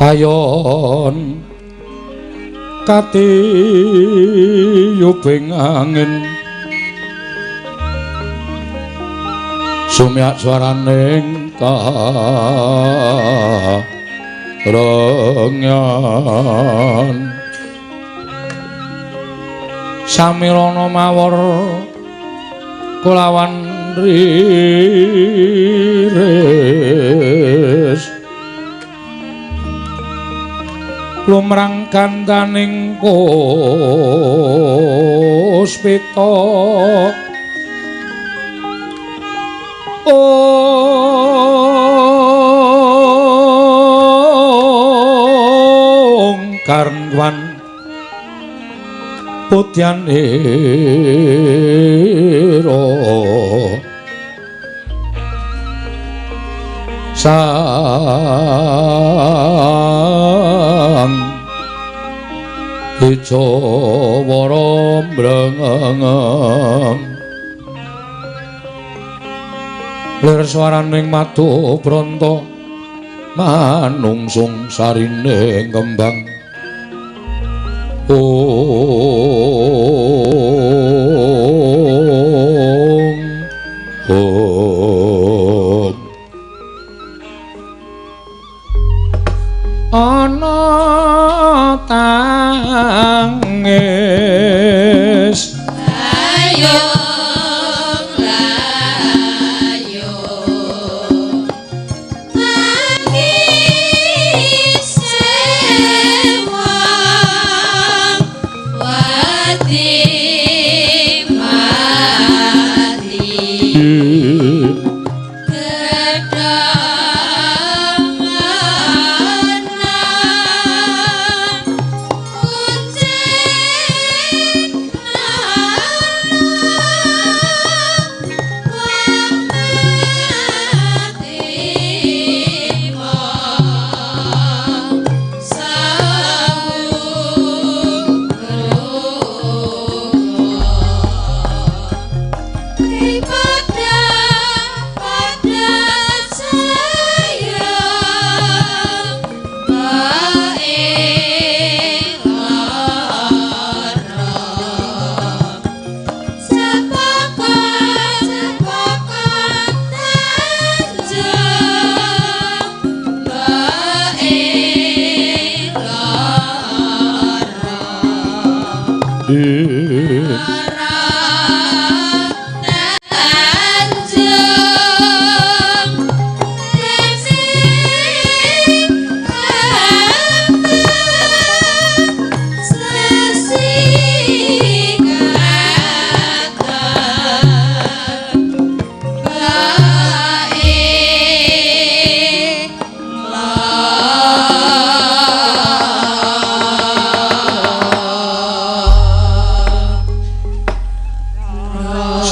Ayon katiyubing angin sumyak swaraning karengyan samirana mawar kulawan riris lumrang gandaning puspita karwan putyan ira sang Wijawara mbrengeng lir swaraning madu branta manungsung sarine kembang ana tangis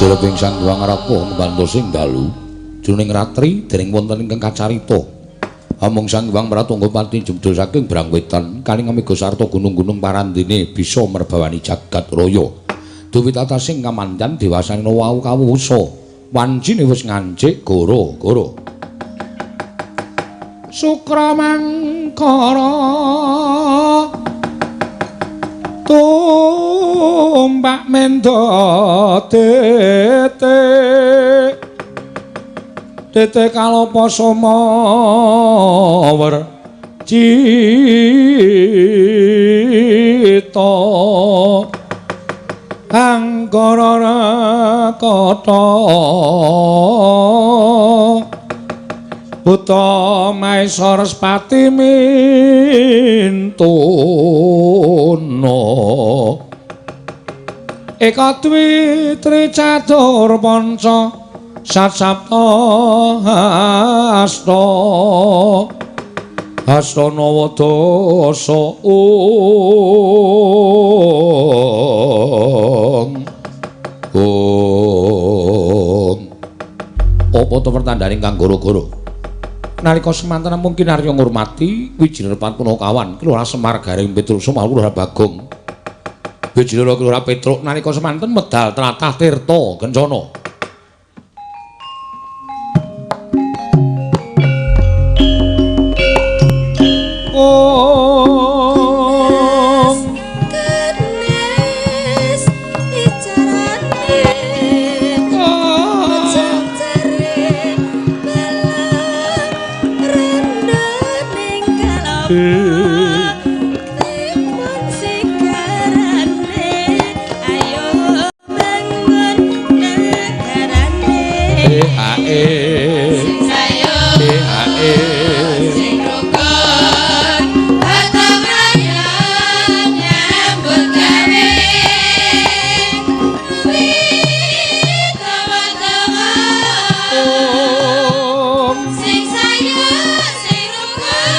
Sireping Sang Hyang Raga mbantu sing dalu jroning ratri dening wonten ingkang kacarita amung Sang Hyang Pratangga jumdul saking Brangwetan kaling mega sarta gunung-gunung parandene bisa merbawani jagat raya duwi tatasing kamandhan dewasane wau kawusa wancine wis ngancik goro-goro Sukramangkara tumbak mendo tete kalopo somawer cita angkara rakata Buta Maesar Spati mintuna Eka Dwi Tricatur Panca Satsapta Hasta Hasta Nawadasa Apa to pertandane kang goro-goro nalika semanten mungkin arya ngurmati Wijinerepan Punakawan Kelurahan Semar Garing Petruk Sumalura Bagong Wijinera Kelurahan Petruk nalika semanten medal tlatah tirta kencana Oh sing sayo sing rukun gotong royong nyambut gawe sing sayo sing rukun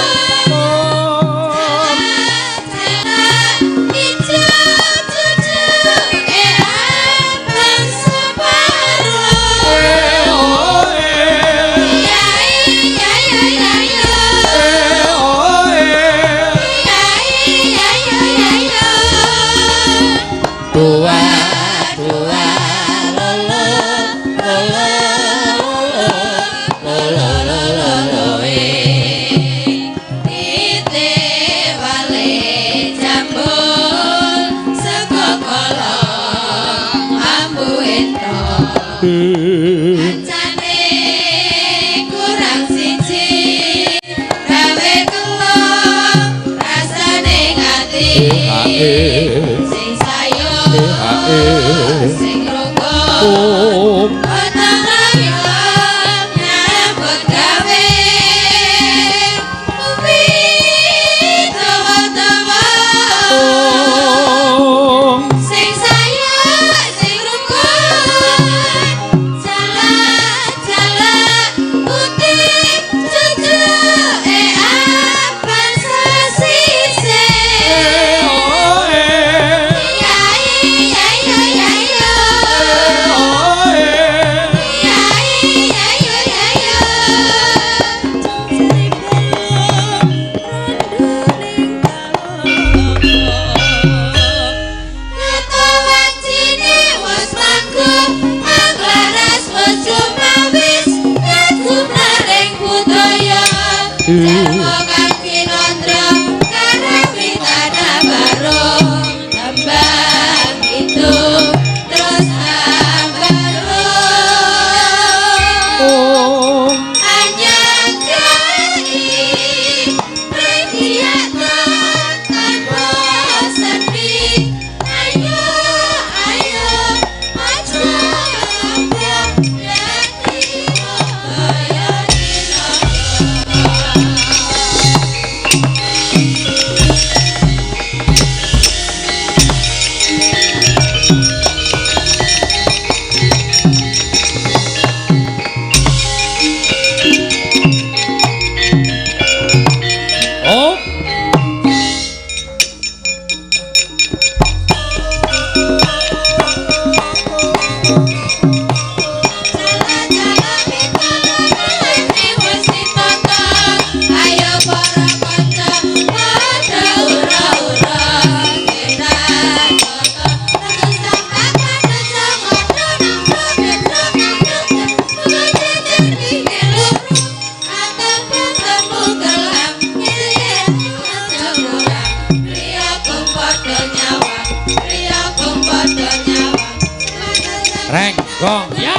Ancane kurang siji gawe kelong rasane ngati sing sayo sing rukun gotong royong nyambut gawe kuwi dawa-dawa sing sayo sing rukun Jawa kaki nondro karawitana baru tembang itu terus baru anyang kali berkiaton tanpa sedih ayo maju Reng, gong, ya.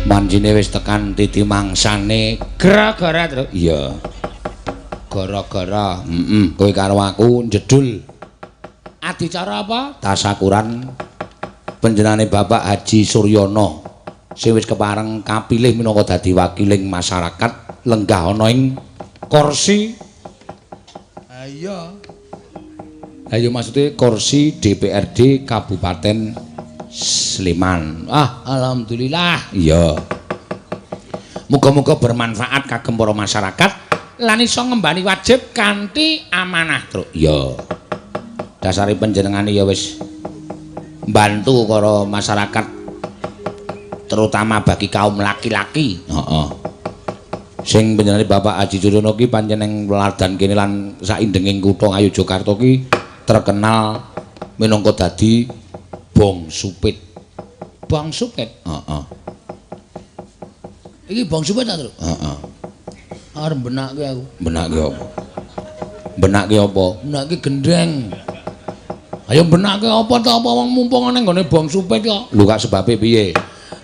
Manjine wis tekan titi mangsane gara-gara terus. Iya. Gara-gara kowe karo aku njedul adicara apa? Tasakuran panjenengane Bapak Haji Suryono sing wis kepareng kapilih minangka dadi wakiling masyarakat lenggah ana ing kursi. Iya. Ayo maksudnya kursi DPRD Kabupaten Sleman. Alhamdulillah. Iya. Muga-muga bermanfaat kagem para masyarakat lan iso ngembani wajib kanthi amanah truk. Ya. Dasari panjenengane ya wis mbantu para masyarakat terutama bagi kaum laki-laki. Heeh. Sing panjenengane Bapak Haji Suryono ki panjeneng weladan kene lan saindenging kutha Ngayogyakarta ki terkenal minangka dadi Bong Supit. Bong Supit. Heeh. Iki Bong Supit ta, Truk? Heeh. Arep benake aku. Benake apa? Benake apa? Benake gendeng. Ayo benake apa to apa wong mumpung ning nggone Bong Supit kok. Lho kak sebabe piye?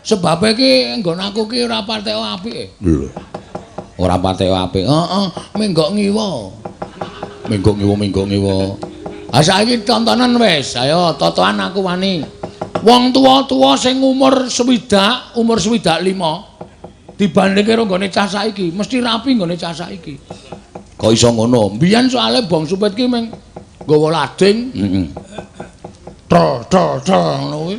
Sebabe iki nggon aku ki ora patek apik. Lho. Ora patek apik. Heeh, menggok ngiwa. Menggok ngiwa. Ah saiki tontonan wis. Ayo totoan aku wani. Wong tuwa-tuwa sing umur 65 dibandingke karo nggone cah saiki, mesti rapi nggone cah saiki. Kok iso ngono? Biyen soalé Bong Supit ki meng nggawa lading. Heeh. Tol ngono kuwi.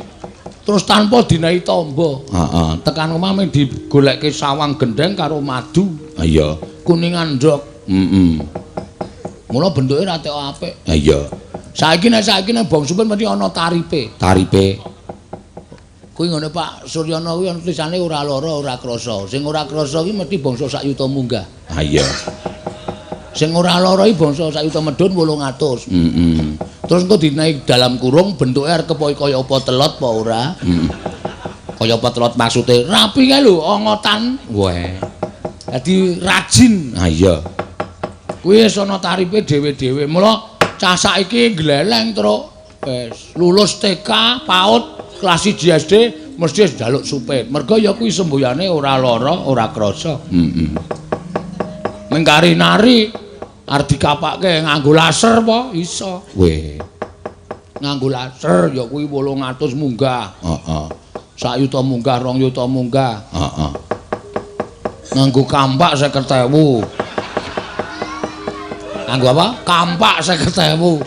Terus tanpa dinahi tamba. Heeh. Tekan omah meng digolekke sawang gendeng karo madu. Ha iya. Kuningan ndok. Heeh. Mula bentuke ra tek apik. Ha iya. Saiki nek Bong Supit mesti ana taripe. Taripe. Kuwi ngene Pak Suryono kuwi ana tulisane ora lara ora krasa. Sing ora krasa kuwi mesti bangsa sak yuta munggah. Ha iya. Sing ora lara iki bangsa sak yuta medhun 800. Heeh. Terus engko dinaik dalam kurung bentuke arep kaya apa telot apa ora? Heeh. Kaya apa telot maksude rapi kae lho ongotan. Weh. Dadi rajin. Ha iya. Kuwi wis ana tarife dhewe-dhewe. Mula cah saiki gleleng truk wis lulus TK, PAUD, kelas 1 SD mesti wis njaluk supit. Mergo ya kuwi semboyane ora lara, ora krasa. Heeh. Mengkari nari arep dikapake nganggo laser apa iso. Weh. Nganggo laser ya kuwi 800 munggah. Heeh. 1 yuta munggah, 2 yuta munggah. Heeh. Nganggo kampak 50.000. Nganggo apa? Kampak 50.000.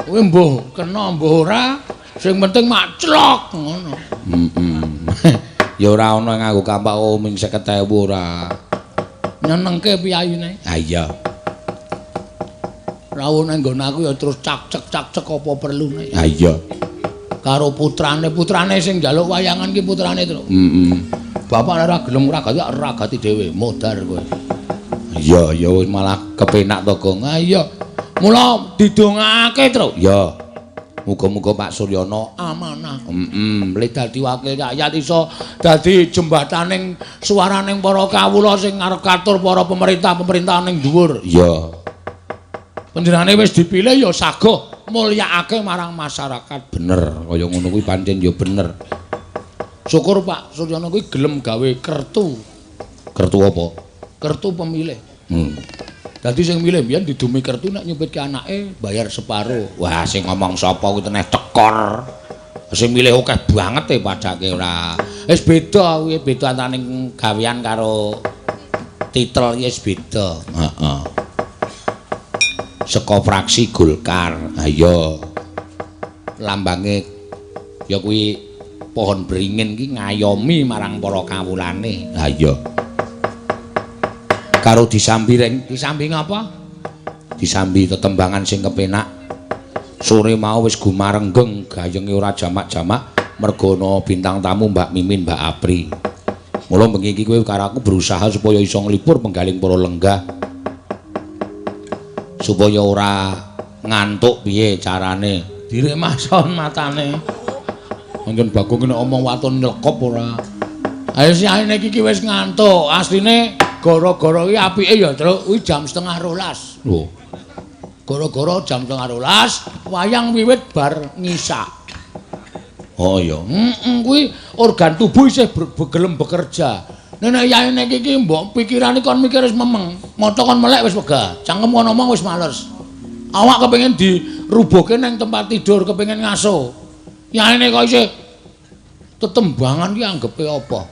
Kuwi mbuh kena mbuh ora, sing penting mak clok ngono. Heeh. Ya ora ana nganggo kampak ming 50.000 ora. Nyenengke piyayine. Ha iya. Rawuh nang nggon aku ya terus cak-cek apa perlune. Ha iya. Karo putrane sing njaluk wayangan ki putrane terus. Heeh. Bapak ora gelem ragati dhewe, modar kowe. Iya, ya wis malah kepenak to, Gong. Ha iya. Mula didongake terus. Ya. Muga-muga Pak Suryono Amanah. le Dadi wakil rakyat iso dadi jembataning suaraning para kawula sing arep katur para pemerintah ning dhuwur. iya. Panjenengane wis dipilih ya saguh mulyakake marang masyarakat. Bener, kaya ngono kuwi pancen ya bener. Syukur Pak Suryono kuwi gelem gawe kertu. Kertu apa? Kertu pemilih. Dadi sing milih mbiyen didumi kertu nek nyupitke anake bayar separo. Wah, sing ngomong sapa kuwi teneh cekor. Sing milih akeh banget padake ora. Wis beda kuwi, beda antaraning gawean karo titel wis beda. Heeh. Saka fraksi Golkar. Ha iya. Lambange ya kuwi pohon beringin ki ngayomi marang para kawulane. Ha iya. Karo disambi ngapa? Disambi tetembangan sing kepenak. Sore mau wis gumarenggeng gayenge ora jamak-jamak merga ana bintang tamu Mbak Mimin, Mbak Apri. Mula bengi iki kowe karo aku berusaha supaya iso nglipur penggaling para lenggah. Supaya ora ngantuk piye carane. Diremason matane. Mungkin Bagong nek omong waton nyelekop ora. Ayo siane iki wis ngantuk. Asline gara-gara iki apike ya, Truk. Kuwi jam 11:30. Lho. Gara-gara jam 11:30 wayang wiwit bar ngisak. Oh iya. Kuwi organ tubuh isih gelem bekerja. Nek yaene iki mbok pikirane kon mikir wis memeng, mata kon melek wis wegah. Cangkem kon omong wis males. Awak kepengin dirubuhke nang tempat tidur, kepengin ngaso. Yaene kok isih tetembangan ki anggepe apa?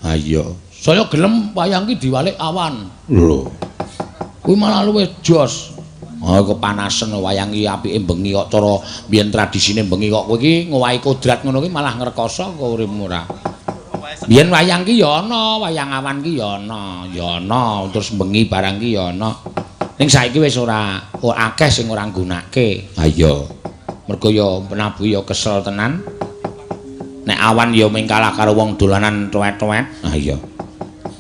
Ha iya. Saya gelem wayang ki diwalik awan. Lho. Kuwi malah luwih jos. Oh kepanasen wayang iki apike bengi kok cara biyen tradisine bengi kok kowe iki ngowahi kodrat ngono ki malah ngrekoso kok uripmu ora. Biyen wayang ki ya ana, wayang awan ki ya ana, terus bengi barang ki ya ana. Ning saiki wis ora akeh sing ora nggunakake. Ha iya. Mergo ya penabu ya kesel tenan. Nek awan ya mung kalah karo wong dolanan tuwet-tuwet. Ha iya.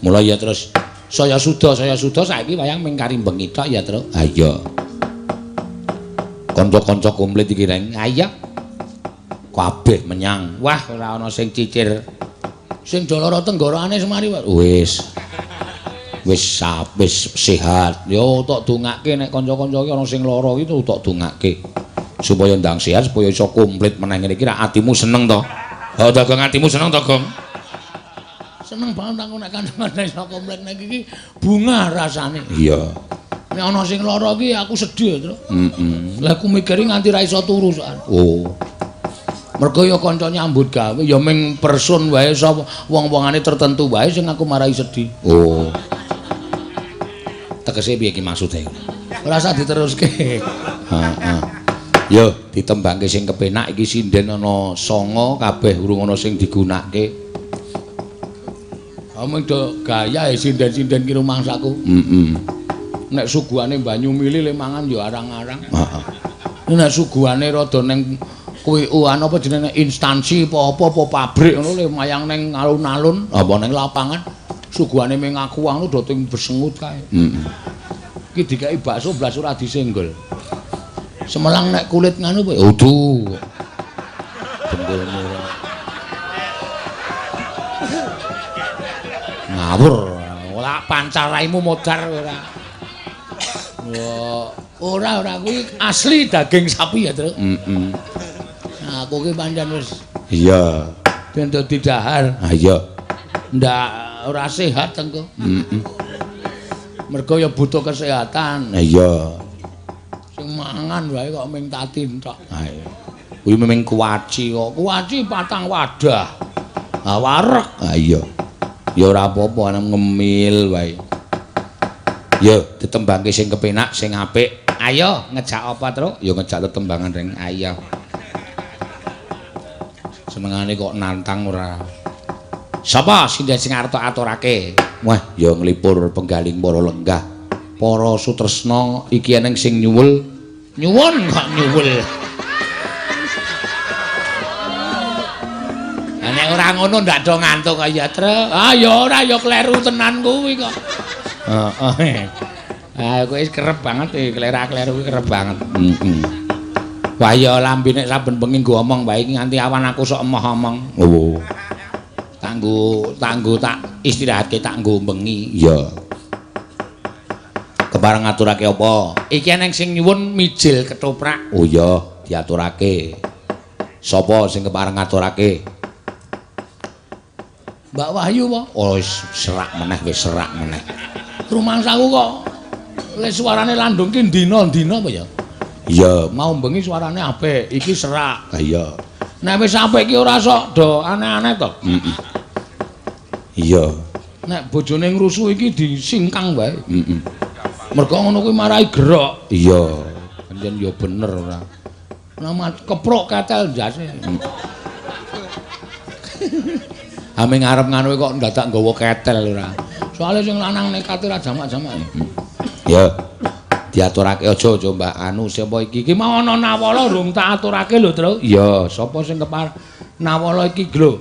Mula ya terus saya suda saiki wayang mung kari bengi tok ya, Truk. Ha iya. Kanca-kanca komplit iki reng. Ha iya. Kabeh menyang. Wah, ora ana sing cicir. Sing doloro tenggorokane semari wae. Wis. wis sehat. Yo tok dongake nek kanca-kanca iki ana sing lara iki tok dongake. Supaya ndang sehat, supaya iso komplit meneh ngene iki rak atimu seneng to. Ha Gong atimu seneng to, Gong? Seneng banget aku nek kanca-kanca iso komplit nek iki bunga rasane. Iya. Nek ana sing lara iki aku sedih, Tru. Lah aku mikiri nganti ra iso turu soal. Oh. Mergo ya kanca nyambut gawe ya ming person wae sapa wong-wongane tertentu wae sing aku marai sedih. Oh. Tegese piye iki maksude? Ora usah diteruske. Heeh. Yo ditembangke sing kepenak iki sinden ana 9 kabeh urung ana sing digunakake. Omong do gaya sinden-sinden ki rumangsaku. Nek suguhane banyu mili le mangan ya arang-arang. Heeh. Nek suguhane rada ning kuwi apa jenenge instansi apa pabrik ngono le mayang ning alun-alun apa ning lapangan suguhane ming aku anu do ting besengut kae. Iki dikai bakso blas ora disenggol. Semelang nek kulit nganu kowe. Udu. Bendelmu ora. Ngawur, ora pancal raimu modar ora. Ora kuwi asli daging sapi ya, Tru. Nah, aku ki pancen wis iya. ben dadi dahar. Ah iya. Ndak ora sehat tengko. Mergo ya butuh kesehatan. Iya. Sing mangan wae kok ming tatin tok. Ha iya. Kuwi memang kuwaci kok. Kuwaci 4 wadah. Ah wareg. Ah iya. Ya ora apa-apa ana ngemil wae. Ya ditembangke sing kepenak, sing apik. Ayo ngejak apa, Tru? Ya ngejak tetembangan ring ayo. Senengane kok nantang ora. Sapa sinden sing arep aturake? Wah, ya nglipur penggaling para lenggah. Para sutresna iki eneng sing nyuwun kok nyuwul. Nek ora ngono ndak do ngantuk kaya Tru. Ah ya ora ya kleru tenan kuwi kok. Heeh. Ah kowe kerep banget kleru-kleru kuwi kerep banget. Wah ya lambene saben bengi nggo omong wae iki nganti awan aku sok emoh-omong. Oh. Tanggo tak istirahatke tak nggo bengi. Iya. Kepareng ngaturake apa? Iki eneng sing nyuwun mijil ketoprak. Oh iya, diaturake. Sapa sing kepareng ngaturake? Mbak Wahyu apa? Oh, wis serak meneh. Rumangsaku kok le suarane landung ki dina-dina apa ya? Iya, mau bengi suarane apik, iki serak. Ah iya. Nek wis apik ki ora sok do aneh-aneh to. Iya. Nek bojone ngrusu iki disingkang wae. Mergo ngono kuwi marai gerok. Iya. Pancen ya bener ora. Nama keprok katel jase. Ame ngarep nganu kok ndadak nggawa ketel ora. Soale sing lanang nekat ora jamak-jamak. Ya. Diaturake aja Mbak anu sapa iki mau ana nawala rung tak aturake lho, Tru. Iya, sapa sing kepar nawala iki lho.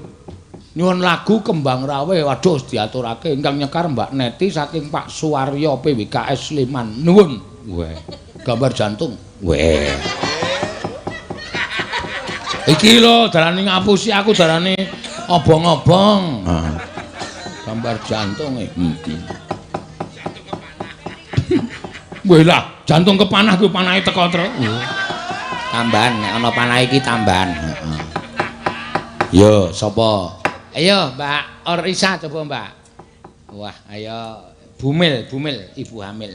Nyuwun lagu Kembang Rawe, waduh diaturake ingkang nyekar Mbak Neti saking Pak Suwaryo PWKS Sleman. Nuwun. Weh, gambar jantung. Weh. Iki lho darane ngapusi aku darane obong-obong. Gambar jantung iki. Weh lah, jantung kepanah kuwi panahe teko, Tru. Tambahan nek ana panah iki tambahan. Yo, sapa? Ayo, Mbak Orisa coba, Mbak. Wah, ayo Bumil, ibu hamil.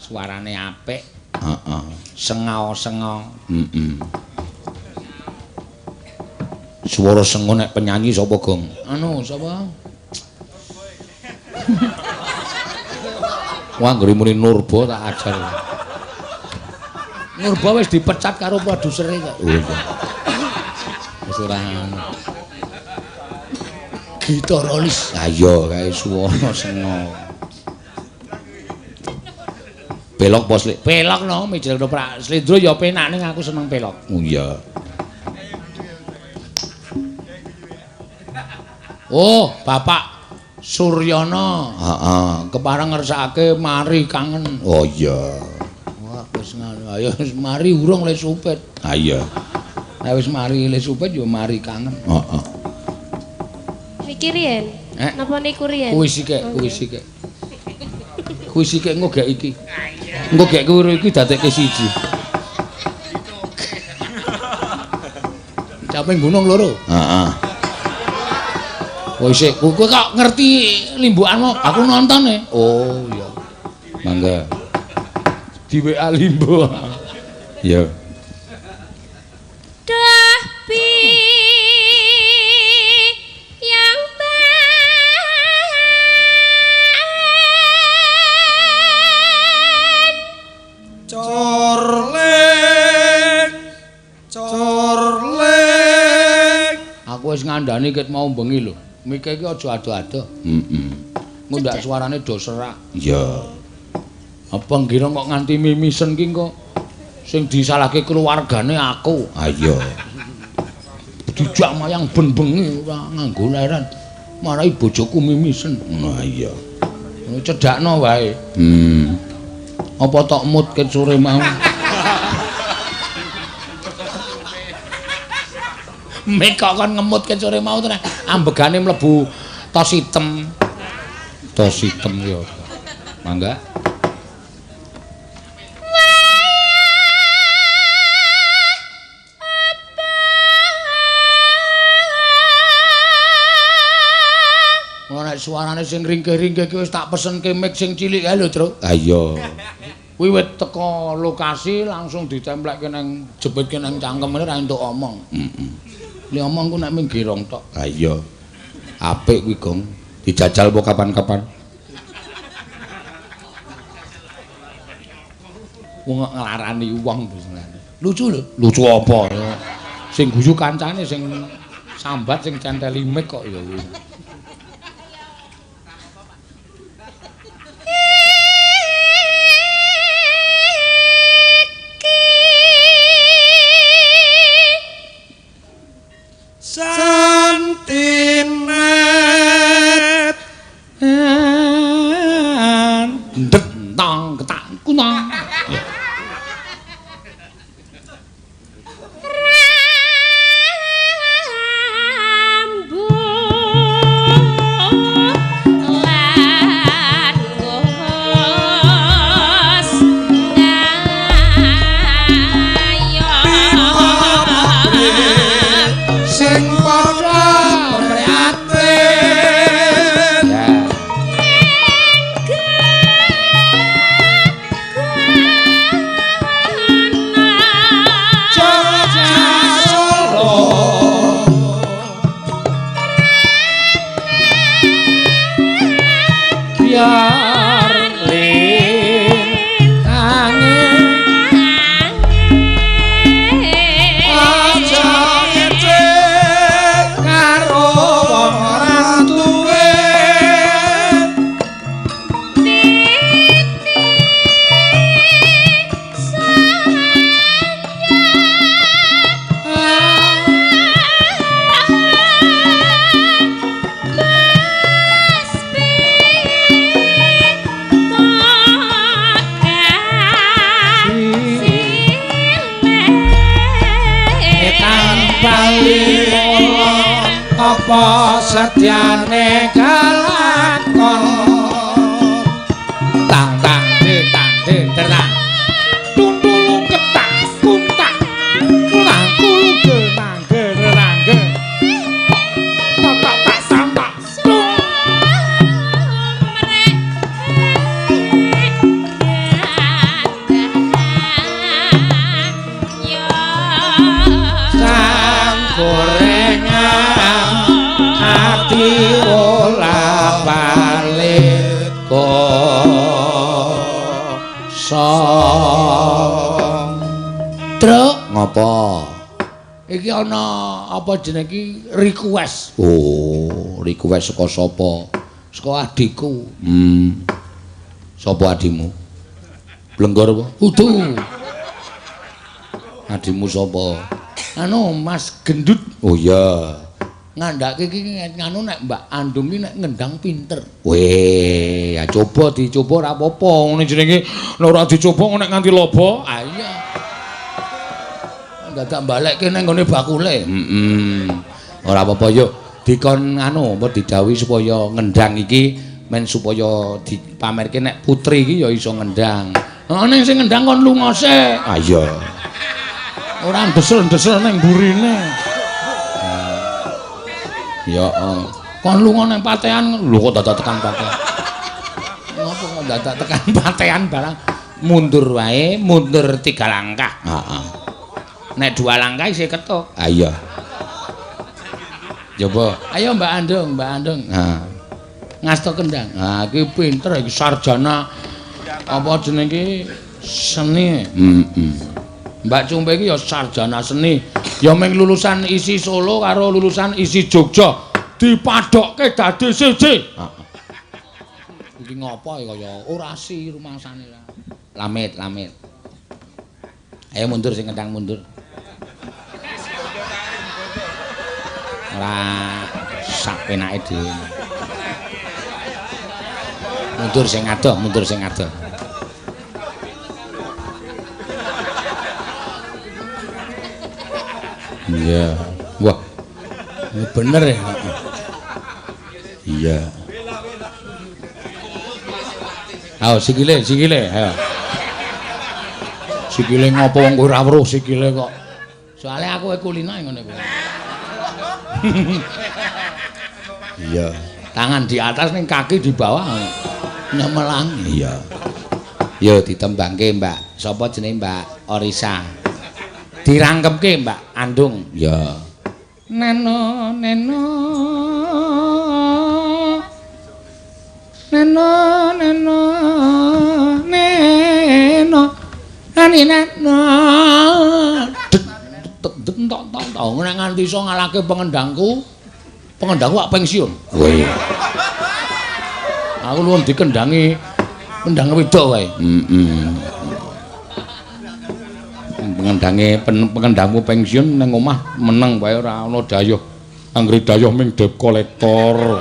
Suarane apik. Heeh. Sengau-sengau. Swara sengo nek penyanyi sapa, Gong? Anu, sapa? Wah, nggri muni Nurba tak ajar. Nurba wis dipecat karo produsere kok. Oh iya. Wis ora anu. Gitarolis. Ha iya kae swara sengo. Pelok bos lek. Pelok no, mijil ketoprak. Slendro ya penak ning aku seneng pelok. Oh iya. Oh, Bapak Suryono. Heeh. Kepareng ngersakake mari kangen. Oh iya. Wah, wis ngono. Ayo wis mari urung le supet. Ha iya. Nek wis mari le supet ya mari kangen. Heeh. Iki riyen Napa niku riyen? Kuwi sik, kuwi sik. Kuwi sik ngogek iki. Ngogek kuwi iki dadekke siji. Caping gunung loro. Heeh. Kowe sik kowe kok ngerti limbukanmu? Aku nontone. Oh iya. Mangga. Di WA limbo. Ya. Dahpi yang Corlek. Aku wis ngandani ket mau bengi lho. Mike iki aja ado-ado. Heeh. Ngundak suarane do serak. Ya. Apa ngira kok nganti mimisen ki kok sing disalahke keluargane aku. Ayo. Dijak mayang ben-bengi ora nganggo leren. Marai bojoku mimisen. Nah iya. Cedakno wae. Apa tok mut ket sore mau. Mek kok kon ngemut ket sore mau tenan. Ambegane mlebu tos hitam. Tos hitam ya. Mangga. Nek suarane sing ringkeh-ringkeh ki wis tak pesenke mic sing cilik ae lho, Truk. Ha iya. Kuwi wit teko lokasi langsung ditemplekke nang jebetke nang cangkemene ra entuk omong. Heeh. Li omong ku nek ming girong tok. Ha iya. Apik kuwi, Gong. Dijajal apa kapan-kapan? Wong nglarani wong sebenarnya. Lucu lho. Lucu apa? Sing guyu kancane sing sambat sing centeli mic kok ya kuwi. Santinet Dentang ketak kunang. sing padha prihatin. Biar ling angin Aja ngecek karo wong rantuwe. Bali apa setyane kalakon tang tang de terang tundulung ketak kuntak kunang kulu genang gerangge tak tampak sang gorengan ati olah balik kosong. Truk Ngopo? iki ana apa jeneng iki request Oh, request saka sapa? saka adikku. Sapa adimu? Blenggor apa? Udu Adimu sapa? anu Mas Gendut Oh iya. ngandhake iki nganu nek Mbak Andum iki nek ngendang pinter. Weh, ya coba dicoba ora apa-apa. Ngene jenenge nek ora dicoba nek nganti lobo. Ah iya. Dadak balekke nang ngene bakule. Ora apa-apa yuk. dikon anu apa didhawuhi supaya ngendhang iki men supaya dipamerke nek putri iki ya iso ngendhang. Ning sing ngendhang kon lunga sik. Ah iya. Ora ndesel-ndesel ning burine. Ya kon lunga ning patean lho kok dadak tekan patean. Ngopo kok dadak tekan patean barang mundur wae, mundur 3 langkah. Heeh. Nek 2 langkah isih ketuk. Ah iya. Coba, ayo Mbak Andung. Nah, Ngasta kendang. Ah iki pinter iki sarjana apa jeneng iki seni. Mbak Cumpe iki ya sarjana seni. Ya mung lulusan isi Solo karo lulusan isi Jogja dipadokke dadi siji. Iki ngopo kaya orasi rumangsane. Lamit. Ayo mundur sing kendang mundur. Ora sak penake dhewe. Mundur sing adoh. iya. Wah. Bener ya. Iya. Ayo sikile, ayo. Sikile ngopo wong ora weruh sikile kok. Soale aku kulina ngene kuwi. Iya. Tangan di atas ning kaki di bawah nyemelang. Iya. Yo ditembangke Mbak. Sapa jenenge Mbak Orisa? Dirangkemke Mbak Andung. Ya. Neno. Tok nek nganti iso ngalahke pengendangku wak pensiun. Oh iya. Aku luwih dikendangi pendang wedok wae. Pengendangmu pensiun nang omah meneng wae ora ana dayuh. Anggere dayuh ming debt collector.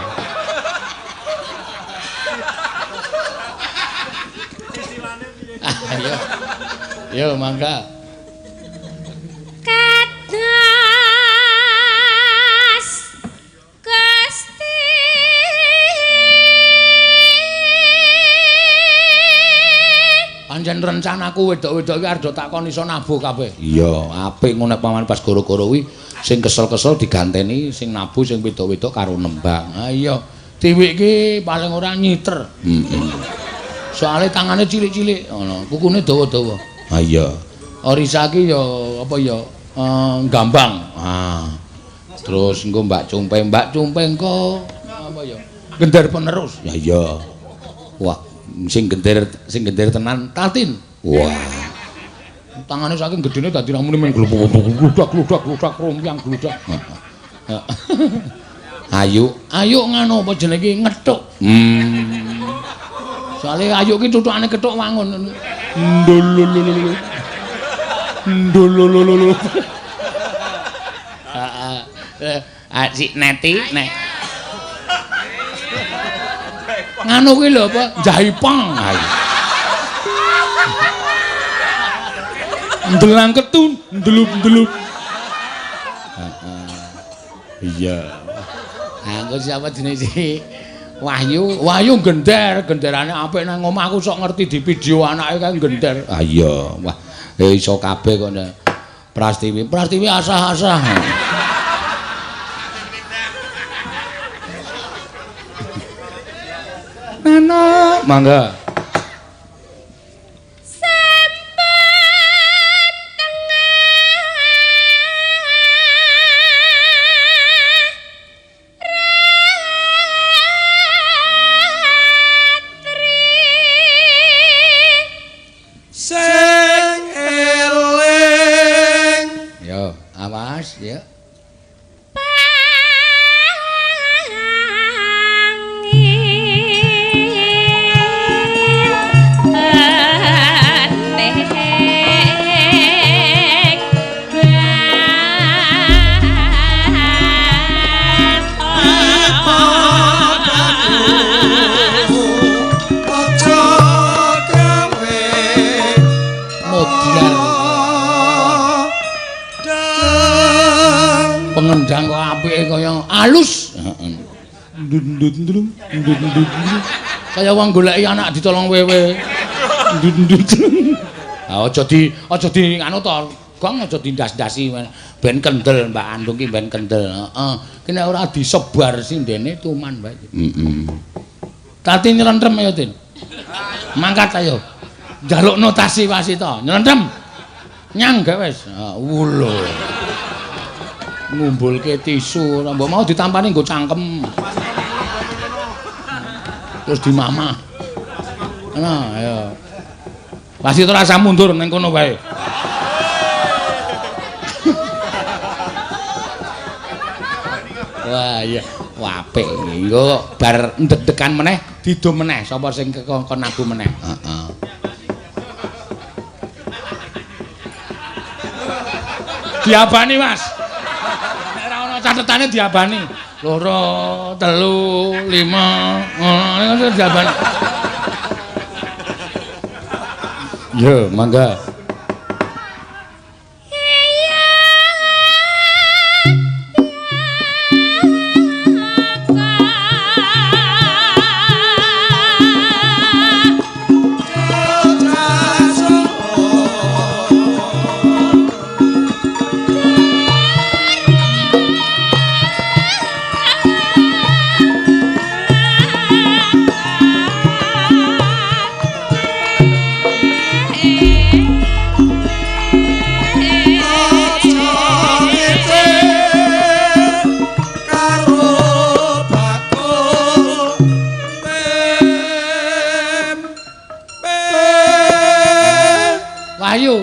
Ayo. Yo mangga. Pancen rencanaku wedok-wedok iki arep takon iso nabuh kabeh. Iya, Apik ngono paman pas goro-goro kuwi sing kesel-kesel diganteni sing nabuh sing wedok-wedok karo nembang. Ha iya, Tiwik iki paling ora nyiter. Soale tangane cilik-cilik ngono, kukune dawa-dawa. Ah iya. Orisa ki ya apa ya gambang. Terus engko Mbak Cumpe engko apa ya? Gender penerus. Ya iya. Wah, sing gender tenan Tatin. Wah. Tangane saking gedene dadi ramune men gludak rompiang gludak. Ayu ngono apa jenenge ngethuk. Soale ayu ki cucukane kethuk wangun. Ndololololo. Si Neti nek. Nganu kuwi lho apa? Jaipang. Ndelang ketun, ndelup-ndelup. Iya. Engko siapa jenenge si Wahyu genderane apik nang omahku sok ngerti di video anake kan gender. Ah iya. Wah, iso kabeh kok Prastiwi asah-asah. Nana, mangga. Ya. Pengendang kok apike kaya alus. Heeh. Ndut-ndut. Kaya wong goleki anak ditolong wewe. Ndut. Aja di anu to, Gong aja dindas-dasi ben kendel Mbak Andung ki ben kendel. Heeh. Ki nek ora disebar sindene tuman bae. Heeh. Tati nyelentrem ayo, Tin. Mangkat ayo. Njaluk notasi wasita. Nyelentrem. Nyang gak wis. Wulo. Ngumpulke tisu, mbok mau ditampani nggo cangkem. Terus di mamah. Nah, ayo. Wasita rasa mundur ning kono wae. Wah, iya. Apik iki. Engko bar ndek-dekan meneh didum meneh sapa sing kon nabu meneh. Heeh. Diabani, Mas. Nek ora ana catetane diabani. 2, 3, 5. Ngono diabani. Yo, mangga.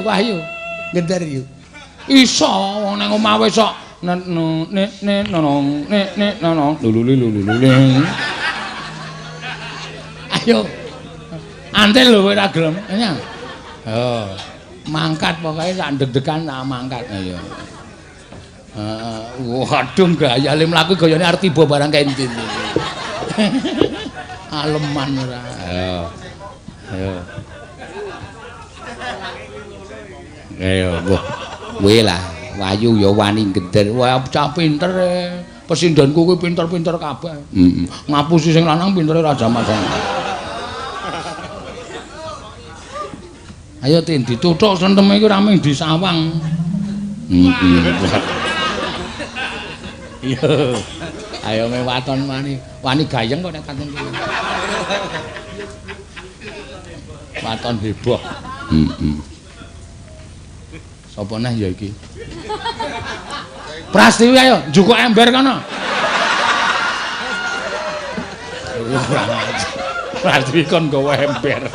Wahyu. Gendar yuk. Iso wong nang omah wis sok Ayo. Antel lho kowe ora gelem. Nyang. Oh. Mangkat pokoke sak deg-degan tak mangkat ayo. Waduh gayane mlaku gayane Artiba barang kentin. Aleman ora. Ayo. Ayo, kowe lah, Wahyu ya wani gender. Wah, cah pinter e. Pesindanku kuwi pinter-pinter kabeh. Heeh. Ngapusi sing lanang pintere Raja Mas. Ayo Tin dituthuk senteme iku rame disawang. Iya. Ayo me waton wani gayeng kok nek katon iki. Waton heboh. Sapa neh ya iki? Prastiwi ayo njukuk ember kono. Prastiwi kon nggawa ember.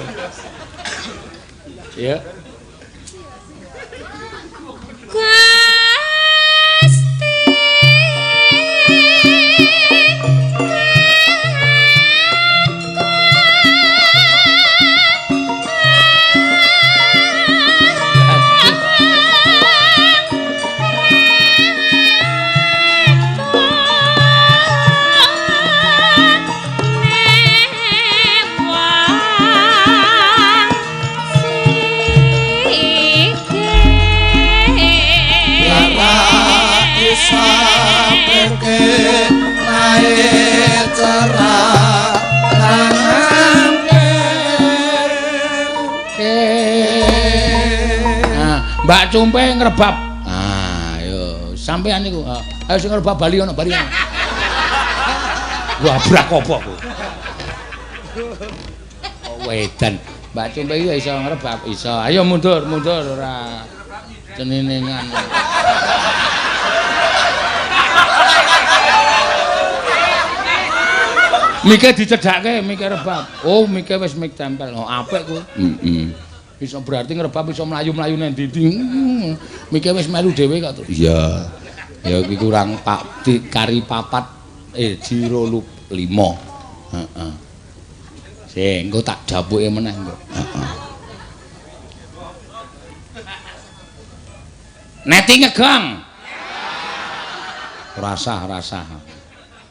Ya. Mbak Cumpe ngrebab. Ayo, sampean niku. Ayo sing ngrebab bali ana, bali ana. Wah, brak apa kok. Wedan. Mbak Cumpe iki iso ngrebab, iso. Ayo mundur ora ceninengan. Mike dicedhake, mike rebab. Oh, mike wis mik tempel. Oh, apik ku. Bisa berarti ngrebab bisa mlayu-mlayu nang ndi. Mike wis melu dhewe kok, Tru. Iya. Ya iki kurang pak kari papat jiro 5. Heeh. Sing engko tak japuke meneh engko. Heeh. Neti ngegong. Rasah.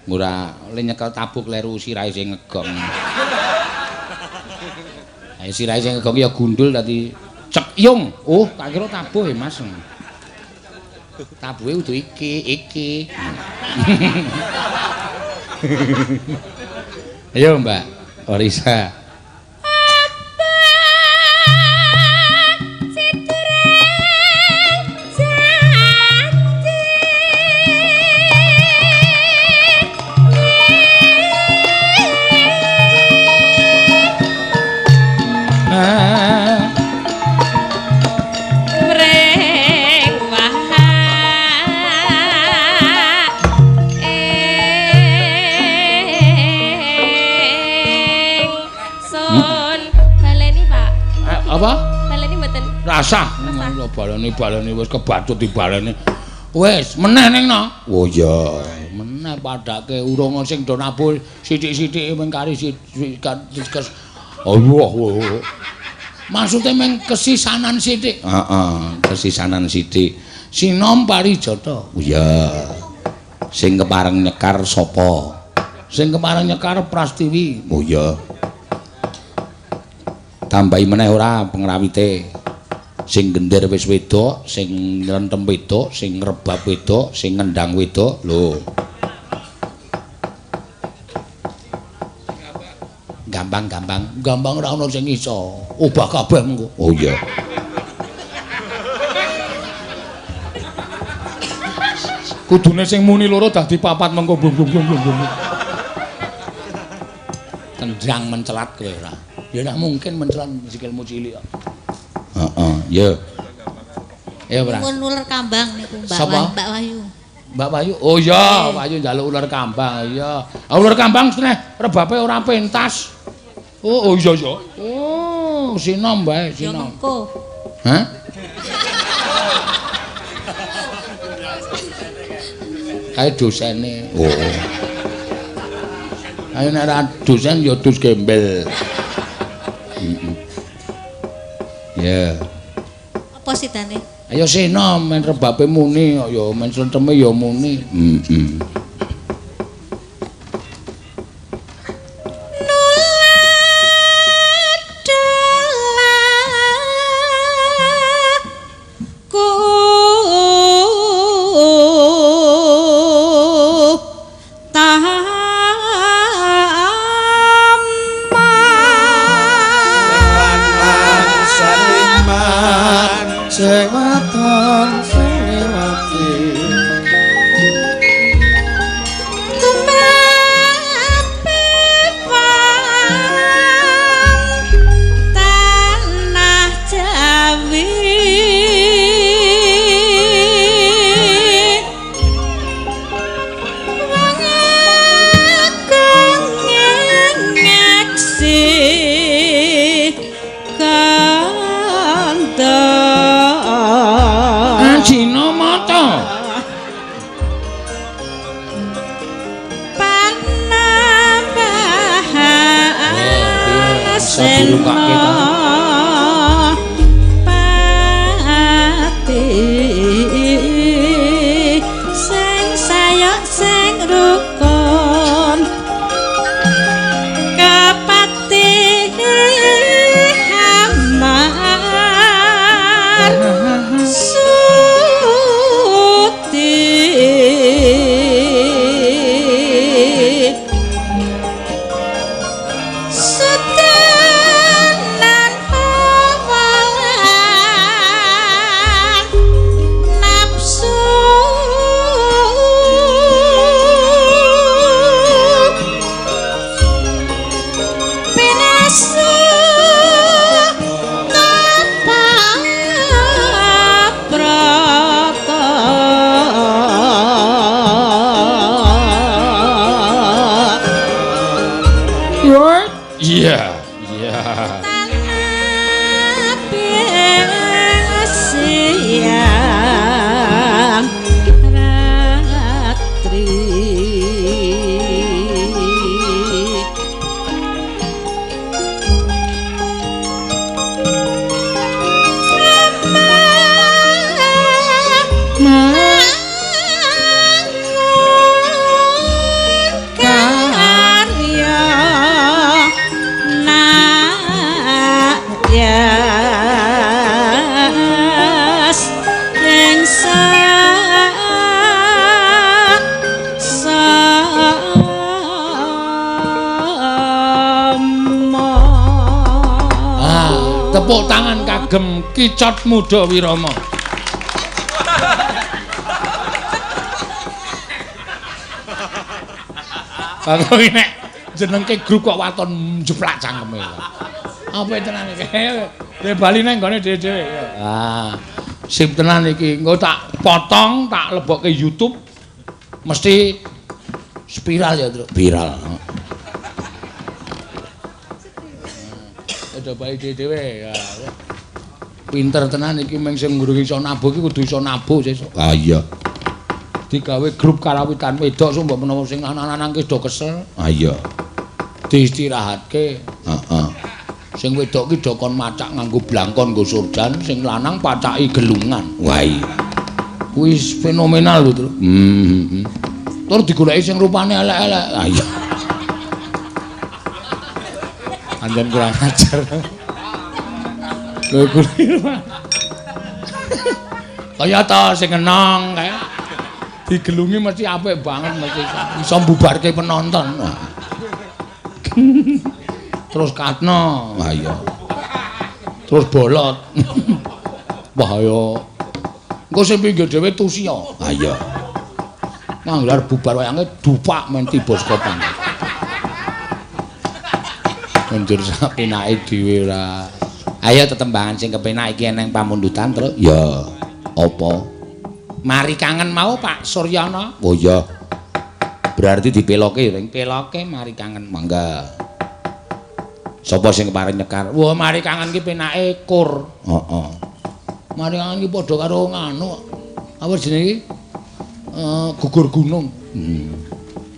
Ora le nyekel tabuk leru sirahe sing ngegong. Ayo sirahe sing ngegong ya gundul dadi cek yung. Oh, tak kira tabuh Mas. Tabuhe udu iki. Ayo Mbak Orisa. Apa? Baleni mboten. Rasah. Baleni wis kebacut dibaleni. Wis meneh ning no. Oh iya. Meneh padake urung sing do nabul sithik-sithike mung kari kes. Allah. Maksude mung kesisanan sithik. Heeh, kesisanan sithik. Sinom Parijata. Oh iya. Sing kepareng nyekar sapa? Sing kepareng nyekar Prastiwi. Oh iya. Tambahi meneh ora pengrawite. Sing gender wis wedok, sing nrentem wedok, sing ngrebab wedok, sing ngendang wedok. Lho. Gampang ora ono sing iso. Obah kabeh mengko. Oh iya. Kudune sing muni loro dadi papat mengko bum. Tendang mencelat kowe ora. Ya nek mungkin mencelat sikilmu cilik kok. Heeh, ya. Ya ora. Mun ular kambang niku Mbak Wahyu. Mbak Wahyu. Oh iya, Wahyu njaluk ular kambang. Iya. Ular kambang seneh rebabe ora pentas. Oh iya. Oh, sinom bae, sinom. Hah? Kae dosene. Oh. Ayo nek ora dosen ya dus gembel. Ya. Apa sidane? Ayo sinom men rebabe muni kok ya men senteme ya muni. Tepuk tangan kagem Kicot Muda Wirama. Kanggo nek jenengke grup kok waton jeplak cangkeme. Apa tenan iki? Dhe bali nang gone dhewe-dhewe. Ah, sip tenan iki. Engko tak potong, tak lebokke YouTube. Mesti spiral ya, Truk. Viral. Ada bae dhewe ya. Pinter tenan iki mung sing ngurung iso nabuh iki kudu iso nabuh sesuk. Ah iya. Digawe grup karawitan wedok sok mbok menawa sing lanang-lanang ki do kesel. Ah iya. Diistirahatke. Heeh. Sing wedok ki do kon macak nganggo blangkon nggo surdan, sing lanang pacaki gelungan. Wah iya. Kuwi fenomenal lho, Tru. Tur digoleki sing rupane elek-elek. Ah iya. Anjen kurang ajar. Lho kuwi. Kaya ta sing enong kae. Digelungi mesti apik banget mesti iso mbubarke penonton. Terus katno. Wah iya. Terus bolot. Bahaya. Engko sing pinggir dhewe tusia. Ah iya. Manglar bubar wayange dupak men tiboskopan. Mundur sapenake dhewe ora. Ayo tetembangan sing kepenak iki eneng pamundutan, Truk. Ya. Apa? Mari kangen mau Pak Suryana. Oh iya. Berarti dipeloke ring peloke mari kangen mangga. Sapa sing kepareng nyekar? Wah, mari kangen ki penake kur. Heeh. Mari kangen ki padha karo nganu. Apa jenenge iki? Gugur gunung.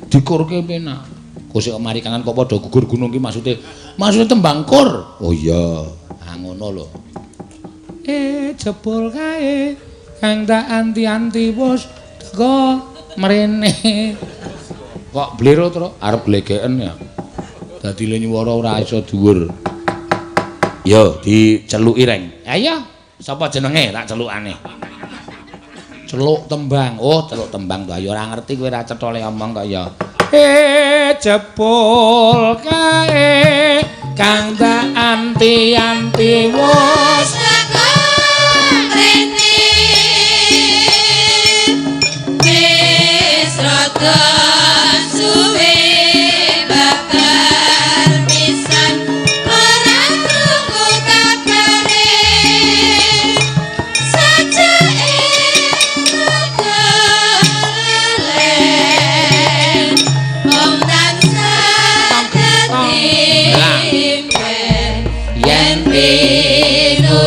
Dikurke penak. Kok sik mari kangen kok padha gugur gunung ki maksude tembang kur. Oh iya. Ah ngono lho. Jebul kae kang tak anti-anti bos teko mrene. Kok blero Truk arep glegeken ya. Dadi le nyuwara ora iso dhuwur. Yo diceluki reng. Ayo, sapa jenenge tak celukane? Celuk tembang. Oh, celuk tembang to. Ya ora ngerti kowe ora cethole omong kok ya. Jebul kae kang tak anti-anti wis teko mrene wis rada suwe bakal pisan ora krungu kabare sajake kagalen om tansah dadi yen pinuju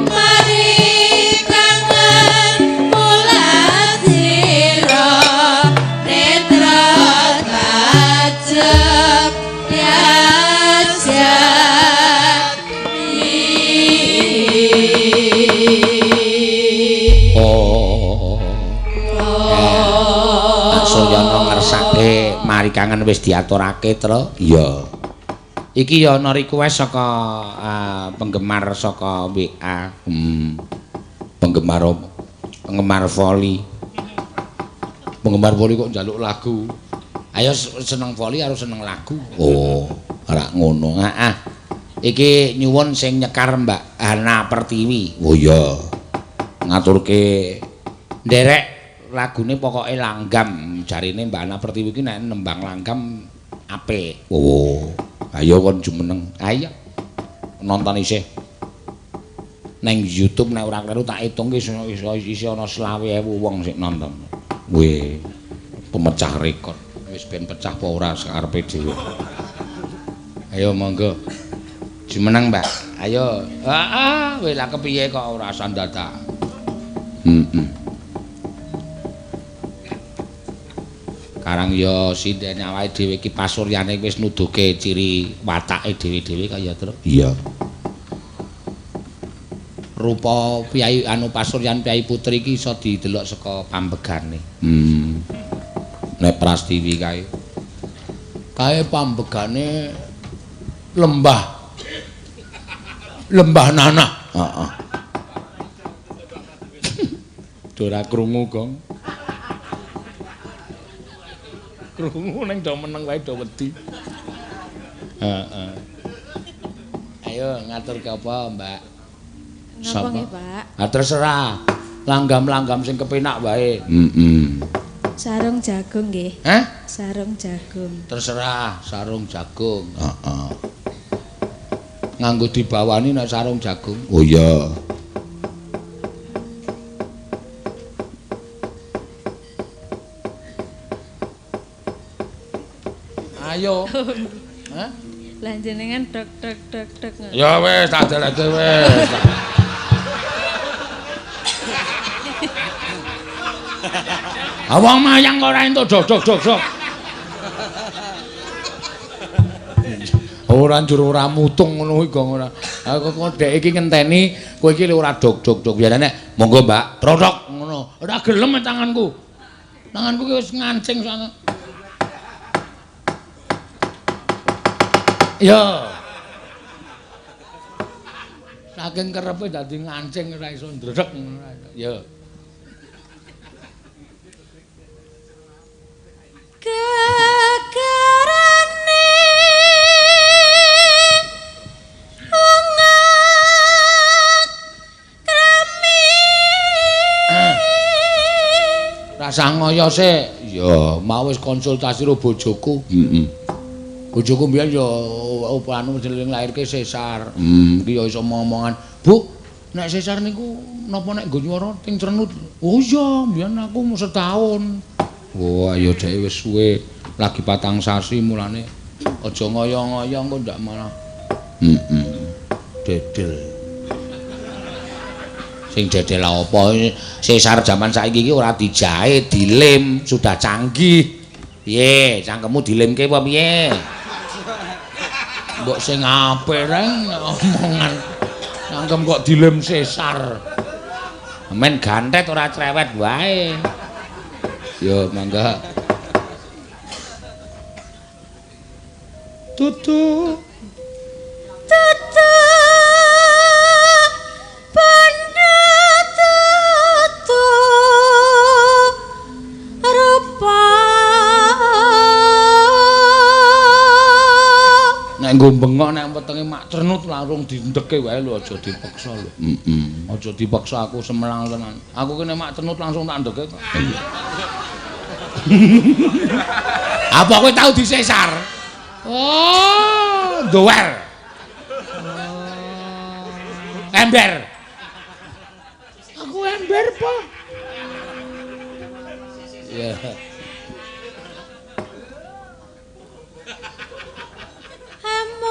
mari kangen mulat sira netra tajam Soyono ngersake mari kangen wis diaturake, Tru. Iya. Iki ya ana request saka penggemar saka WA. Penggemar apa? Penggemar voli. Penggemar voli kok njaluk lagu. Ayo seneng voli harus seneng lagu. Oh, ora ngono. Heeh. Iki nyuwun sing nyekar Mbak Hana Pertiwi. Oh iya. Ngaturke nderek lagune pokoke langgam. Jarine Mbak Hana Pertiwi iki nek nembang langgam apik. Oh. Ayo kon jumeneng. Ayo. Nonton isih. Nang YouTube nek ora kleru tak hitungke iso ana 20.000 wong sing nonton. Weh, pemecah rekor. Wis ben pecah apa ora sakarepe dhewe. Ayo monggo. Jumeneng, Mbak. Ayo. Heeh, wis lah kepiye kok ora sandadak. Karang ya sinden awake dhewe iki pasuryane wis nuduhke ciri watake dhewe-dhewe kaya terus. Iya. Rupa Piyai Pasuryan Piyai Putri iki iso didelok saka pambegane. Nek Prastiwi kae. Kae pambegane lembah nanah. Heeh. Ora krungu, Gong. Krungu ning do meneng wae do wedi. Heeh. Ayo ngaturke apa, Mbak? Napa nggih, Pak? Ah terserah. Langgam-langgam sing kepenak wae. Sarung jagung nggih. Hah? Sarung jagung. Terserah, sarung jagung. Heeh. Nganggo dibawani nek sarung jagung. Oh iya. Ayo. Hah? Lah jenengan dok. Ya wis, tak deleke wis. Awang mayang kok ora entuk dok. Ora njur ora mutung ngono iki kok ora. Aku kok dek iki ngenteni kowe iki ora dok. Biasane monggo Mbak, trotok ngono. Ora gelem tanganku. Tanganku ki wis ngancing soalnya. Ya. Saking kerepe dadi ngancing ora iso ndredeg ngono. Ya. Gegerane Rasa ngoyo sik. Ya, mau wis konsultasi karo bojoku. Bojoku mbiyen ya anu jeneng lairke sesar. Iki ya iso omongan, "Bu, nek sesar niku napa nek nggo nyuwara ting Crenut?" "Oh iya, mbiyen aku mau setahun." "Oh, ayo dhek wis suwe, lagi 4 sasi mulane aja ngoyo-ngoyo engko ndak malah." Dedel. Sing dedel apa? Sesar zaman saiki iki ora dijahit, dilem, sudah canggih. Piye, cangkemmu dilemke apa piye? Mbok sing apik reng omongan. Cangkem kok dilem sesar. Men gantet ora cerewet wae. Yo mangga. Tutu. banda tutu rupa Nek nggo bengok nek wetenge mak Crenut langsung dindeke wae lho, aja dipaksa lho. Aja dipaksa aku semelang tenan. Aku kene mak Crenut langsung tak ndeke kok. Apa kowe tau disesar? Oh, dower. Ember. Aku ember po. Ya. amung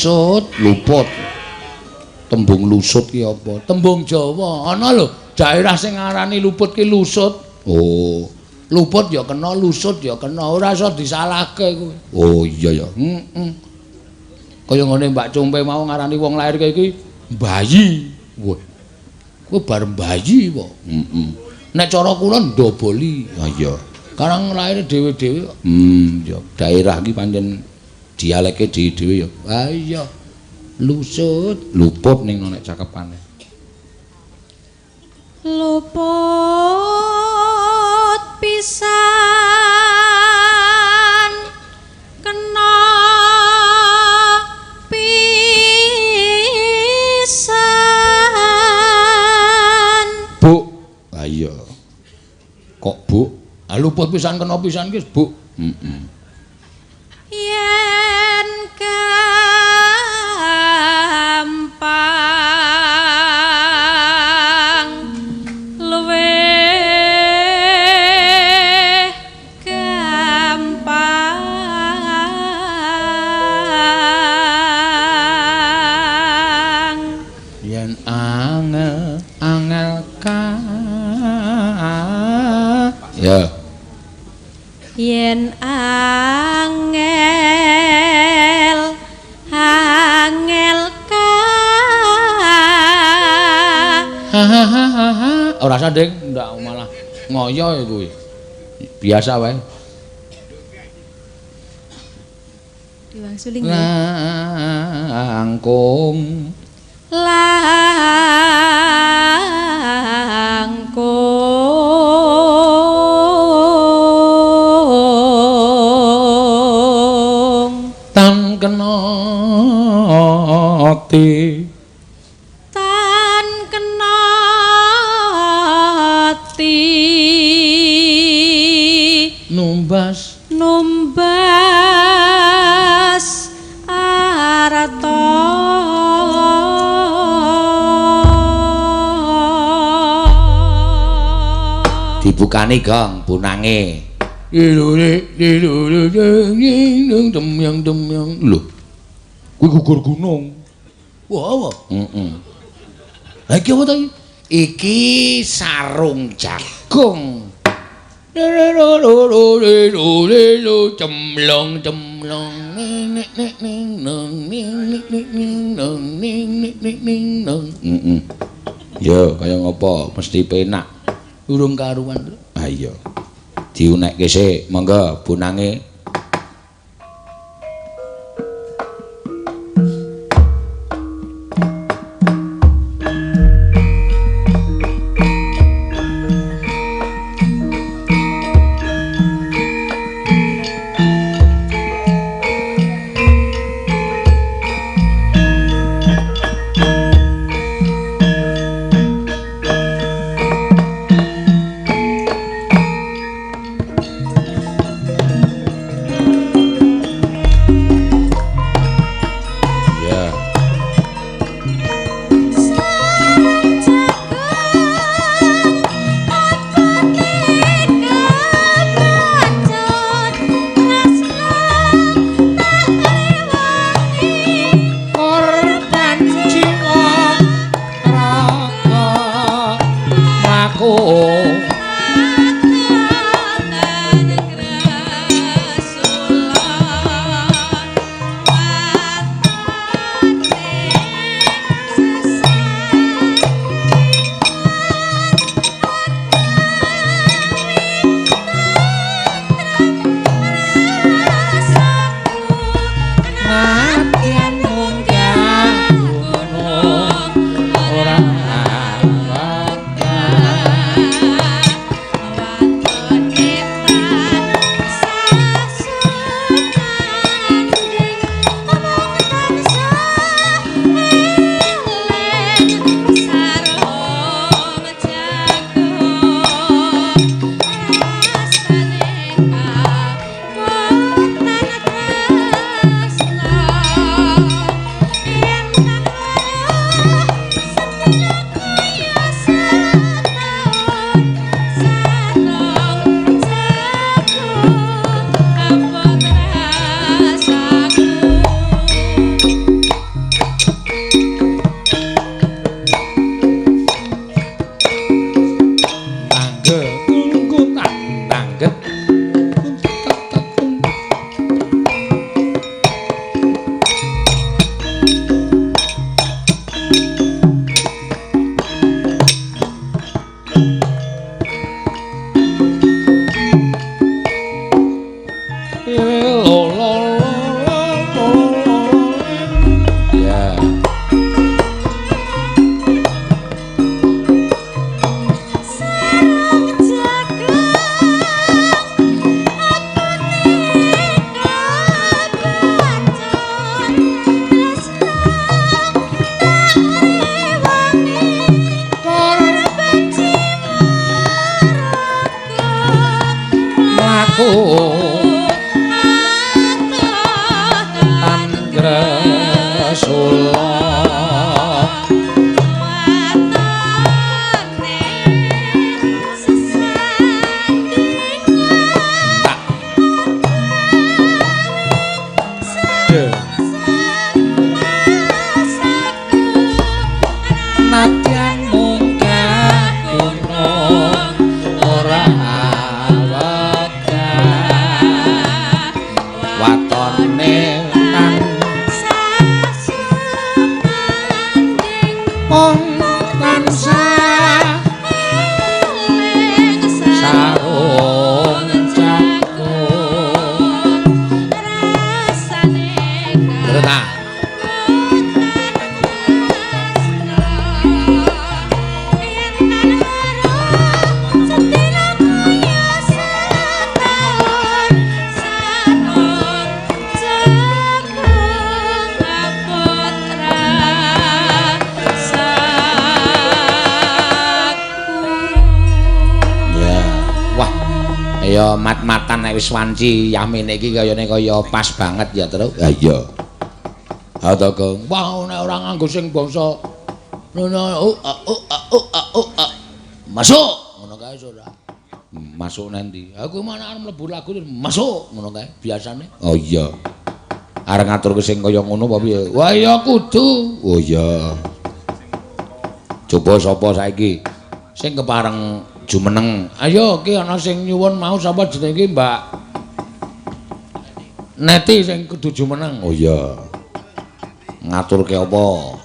lusut, luput. Tembung lusut ki apa? tembung Jawa. Ana lho daerah sing ngarani luput ki lusut. Oh. Luput ya kena, lusut ya kena. Ora iso disalahke kuwi. Oh iya ya. Kaya ngene Mbak Cumpe mau ngarani wong lair kaya iki bayi. Wah. Kuwi bar bayi po. Nek cara kula ndoboli. Ah iya. Karang lair dhewe-dhewe. Ya daerah iki pancen dialeke dhewe-dhewe ya. Ah iya. Lusut, Luput ning nek cakepane. Luput pisan kena pisan. Bu. Ah iya. Kok Bu? ah luput pisan kena pisan ki, Bu. Yen gampang luwih gampang Yen angel Ya. yen angel ka ora usah Ding, ndak malah ngoyo ya kuwi. Biasa wae. Diwangsuli nggih. Langkung langkung tan kena ati tan kena ati numbas arata Dibukani gong punange. Lho. Kuwi gugur gunung. Wah. Lah iki apa to iki? Iki sarung jagung. Cemlong Yo kaya ngopo mesti penak. urung karuan. Ah iya. Diunekke sik, monggo bunange. Anggresula nadyan munggah gunung ora awegah watone nang mung tansah sarung jagung rena ya mat-matan nek wis wanci yamene iki kayane kaya pas banget ya terus. Ha iya. Ha to, Kang. Wah nek ora nganggo sing basa masuk ngono kae ora. Masuk nanti. Aku mana arep mlebu lagu masuk ngono kae biasane. Oh iya. Arep ngaturke sing kaya ngono apa piye? Wah ya kudu. Oh iya. Coba sapa saiki sing kepareng jumeneng. Ayo ki ana sing nyuwun mau sapa jenenge Mbak Neti sing kudu jumeneng. Oh iya. Ngaturke apa?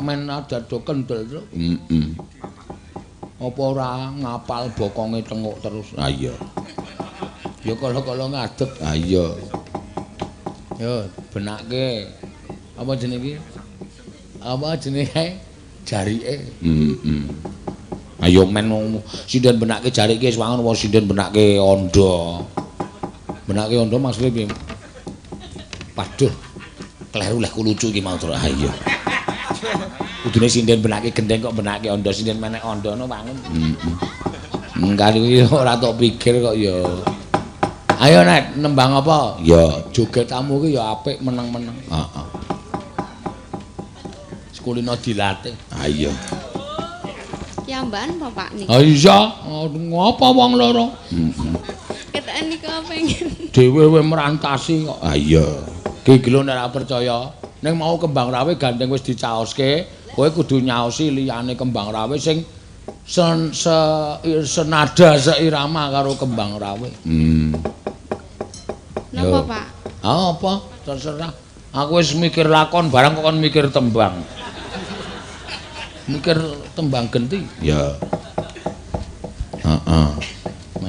Men dado kendel to. Apa ora ngapal bokonge tenguk terus. Ah iya. Ya kala-kala ngadeg. Ah iya. Yo benake apa jenenge? Apa jenenge? Jarike. Ayo men sinden benake jarike wis wangun apa sinden benake ondo. Benake ondo maksudnya piye? Waduh. Kleru leh lucu iki mau terus. Ah iya. Kudune sinden benake gendeng kok benake ondo, sinden menek ondono wangun. Enggak iki ora tok pikir kok ya. Ayo Nek, nembang apa? Ya, jogetanmu ki ya apik meneng-meneng. Heeh. Sekulino dilatih. Ah iya. Kiamban apa Pak niki? Ha iya, ngapa wong loro? Ketek niku pengen. Dhewe merantasi kok. Ah iya. Ki lho nek ora percaya, ning mau kembang rawe gandeng wis dicaoske, kowe kudu nyaosi liyane kembang rawe sing senada seirama karo kembang rawe. Napa Pak? Apa? Terserah. Aku wis mikir lakon barang kok kon mikir tembang. Mikir tembang genti. Ya. Heeh.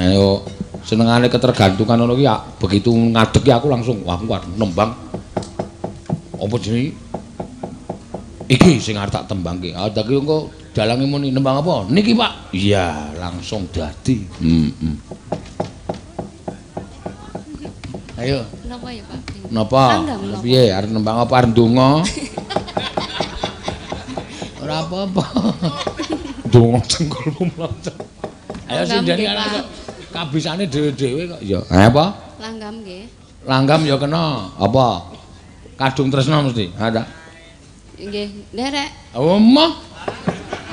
Ayo senengane ketergantungan ngono ki begitu ngadeg ki aku langsung wah kuat nembang. Apa jenenge? Iki sing arep tak tembangke. Ah tak ki engko dalange muni nembang apa? Niki Pak. Iya, langsung dadi. Ayo. Napa ya Pak? Napa? Piye arep nembang apa arep ndonga? Ora apa-apa. Ndonga cengkulmu mloncat. Ayo sindene ana kabisane dhewe-dhewe kok. Ya, apa? Langgam nggih. Langgam ya kena. Apa? Kadung tresna mesti. Ada. Nggih, nderek. Oh, mah.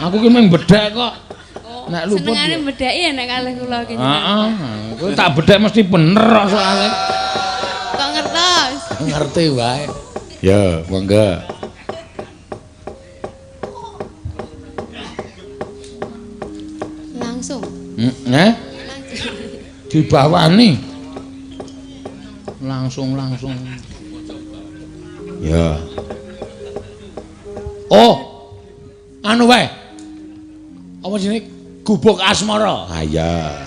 Aku ki mung bedhek kok. Nek luput. Senengane bedheki ya nek kalih kula ki. Heeh. Kowe tak bedhek mesti bener soalnya. Kok ngertos? Ngerti wae. Ya, monggo. Langsung. Dibawani. Langsung. Ya. Oh. Anu wae. Apa jenenge? Gubuk asmara. Ah iya.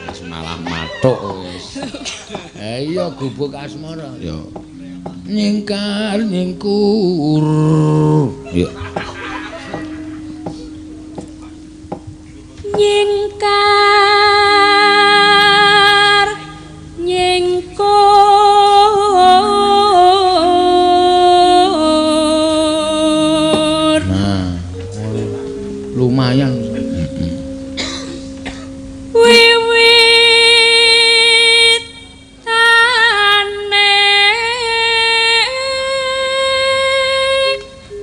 Wis malah matuk wis. Iya gubuk asmara. Ya. Nyingkar nyingkur. Ya. Nyingkar nyingkur. Nah, lumayan.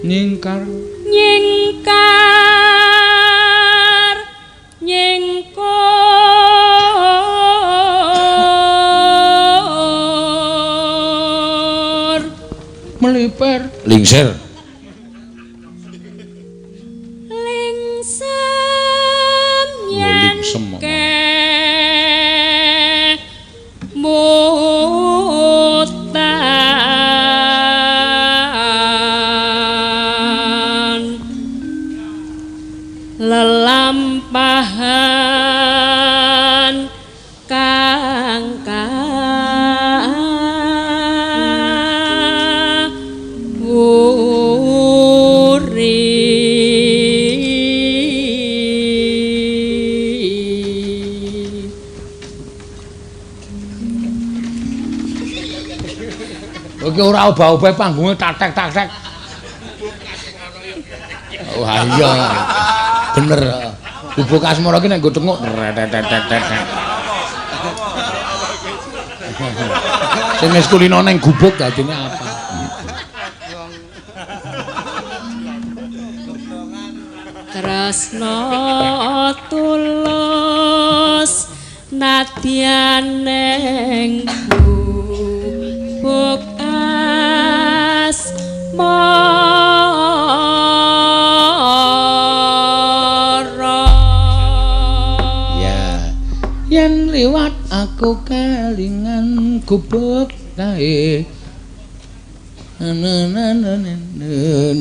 nyingkar nyingkor meliper lingsir lingsem lingsem mutan lelampahan kang Oke ora obah-obah panggunge tatek-tatek. Wah iya. Bener. Gubuk asmara ki nek nggo tenguk tetetetetet. Sing wis kulino ning gubuk dadine apa? tresna tulus nadyan ning buk asmara Ya, yen liwat aku kelingan gubuk kae.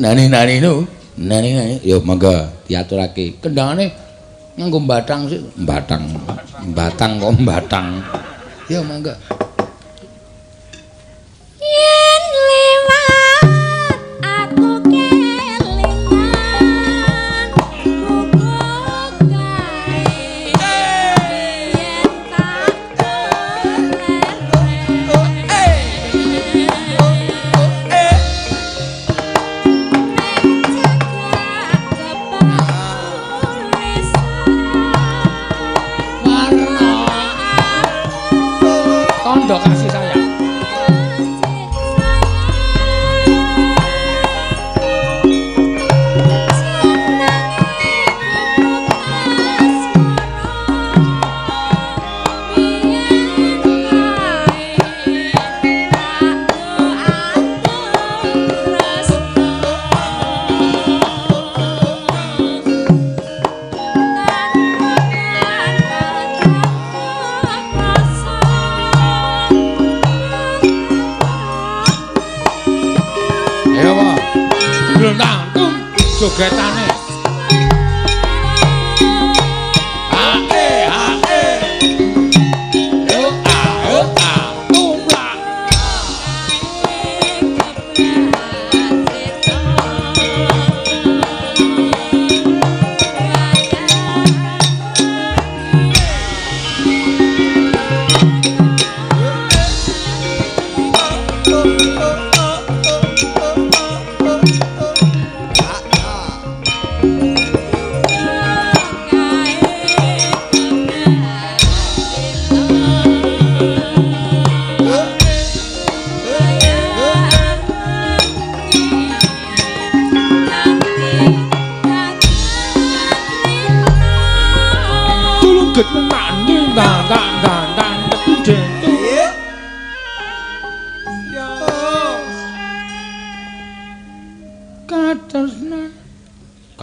Nani no. Nani yo mangga diaturake. Kendangane nganggo batang sih, batang kok batang. Yo mangga. yen liwat aku kelingan gubuk kae yen tak Tondo kasih sayang. Jogetane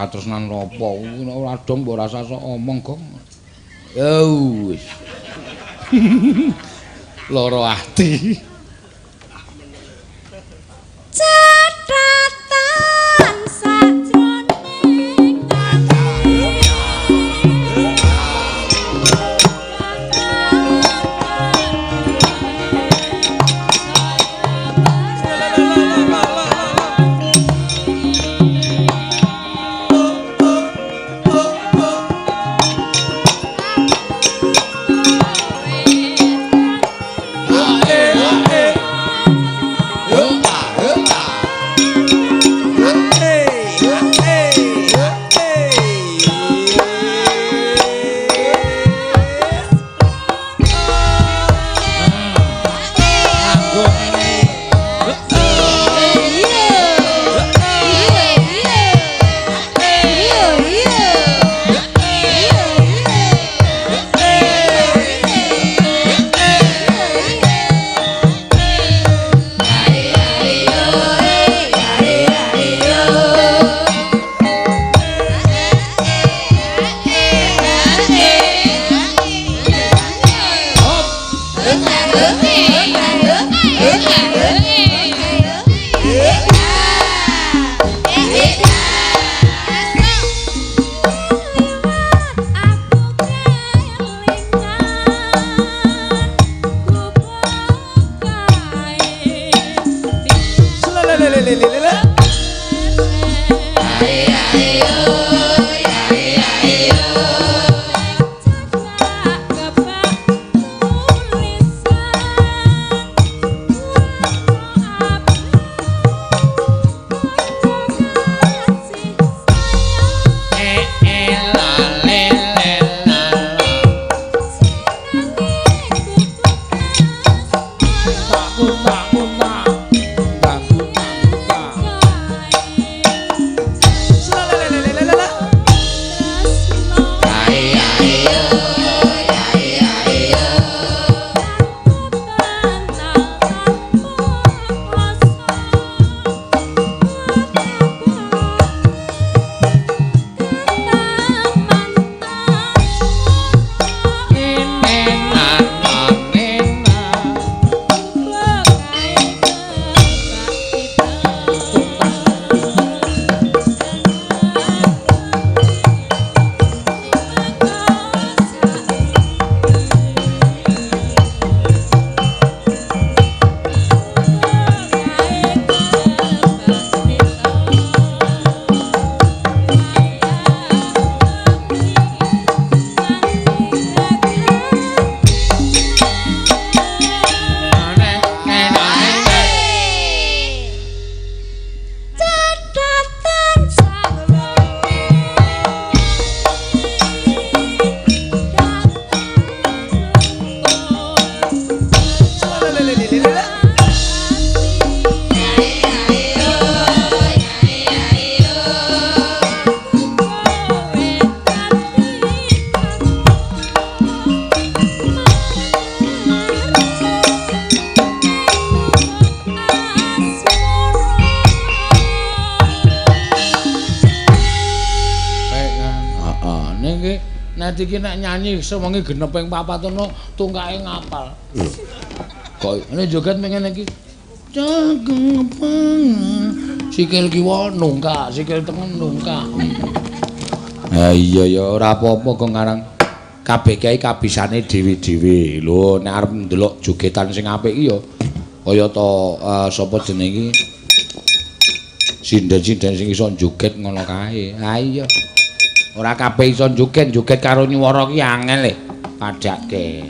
katresnan ropo ora dong mbok rasa sok omong kok. Ya wis. Loro ati. catatan sajroning ati Nek iki nek nyanyi sewengi genep ping 4 ono tungkae ngapal. Kok nek joget pengen iki. Sikil kiwa nungkak, sikil tengen nungkak. Ha iya ya ora apa-apa kok ngarang kabeh kiai kabisane dhewe-dhewe. Lho nek arep ndelok jogetan sing apik iki ya kaya ta sapa jenenge iki sinden-sinden sing iso joget ngono kae. Ha iya. Ora kabeh iso joget karo nyuwara ki angel e. Padake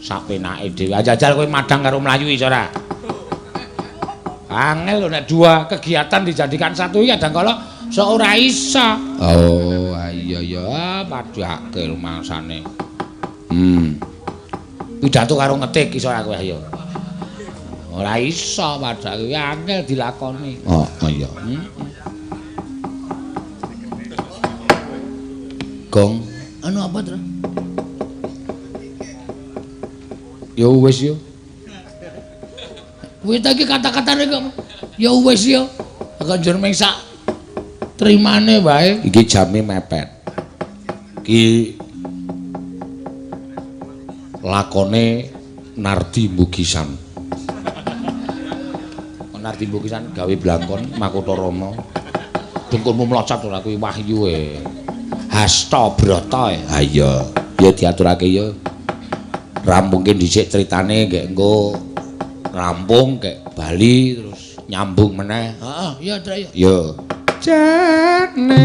sak penake dhewe. Jajal kowe madang karo mlayu iso ora? Angel lho nek dua kegiatan dijadikan satu ya kadang kala sok ora iso. Oh, iya ya padake rumangsane. Pidato karo ngetik iso ora kowe ayo. Ora iso padake angel dilakoni. Oh, iya. Gong, Anu apa, Tra? ya wis yo. Kuwi ta iki kata-katane kok ya wis ya. Kok jeneng sak trimane wae. Iki jame mepet. Iki lakone Nardi Mugisan. Nardi Mugisan gawe blangkon Makutha Rama. Dengkulmu mlocot ora kuwi wahyu e. Hasta Brata e. Ha iya, ya diaturake ya. Rampungke dhisik critane nggih engko rampung kek bali terus nyambung meneh. Heeh, iya Tra ya. Ya. Jeneng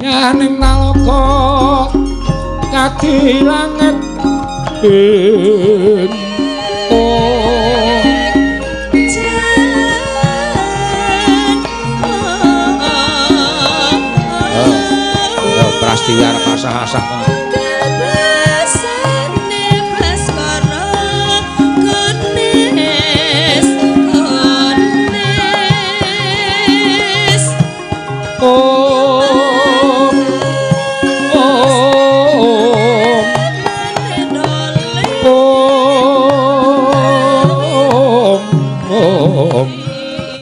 yaning nalika kadi langit Prastiwi arep asah-asah. Oh